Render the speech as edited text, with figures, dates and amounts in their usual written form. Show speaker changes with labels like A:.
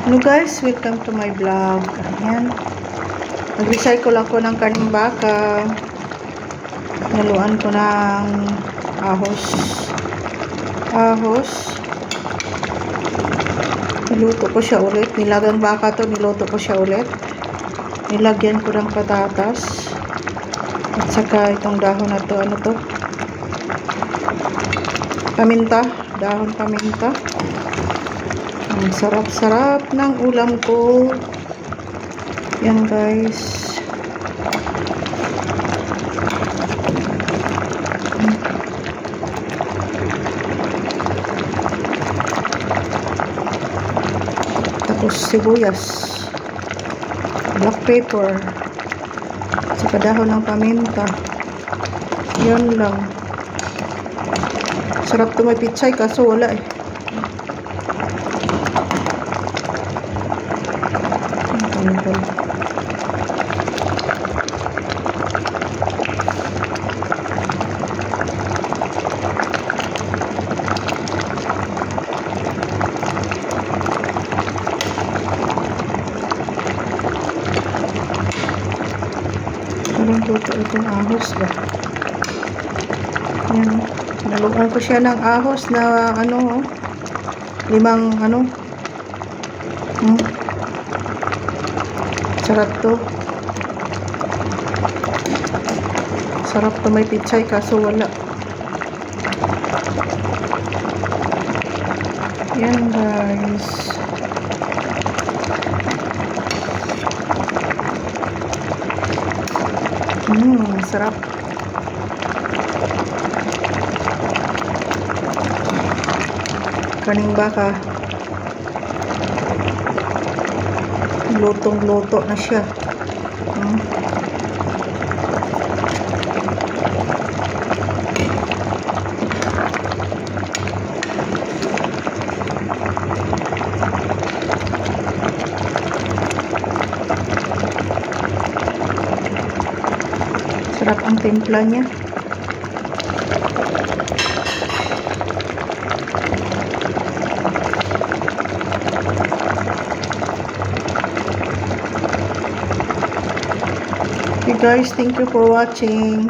A: Hello guys, welcome to my vlog. Ayan. Nag-recycle ako ng kaning baka. Naluan ko ng ahos. Niluto ko siya ulit. Nilagang baka to, niluto ko siya ulit. Nilagyan ko ng patatas. At saka itong dahon na to, ano to? Paminta. Dahon paminta. Ang sarap-sarap ng ulam ko. Yan guys. Tapos sibuyas, black pepper, saka dahon ng paminta. Yan lang. Sarap to, may pitsay kaso wala eh. Anong luto itong ahos ba? Yan. Naluan ko siya ng ahos na ano, 5 ano. Sarap to. Sarap to, may pitsay kaso wala. Yan guys. Sarap. Kaning baka. Lutong-luto na siya. Sarap ang timpla niya. Okay guys, thank you for watching.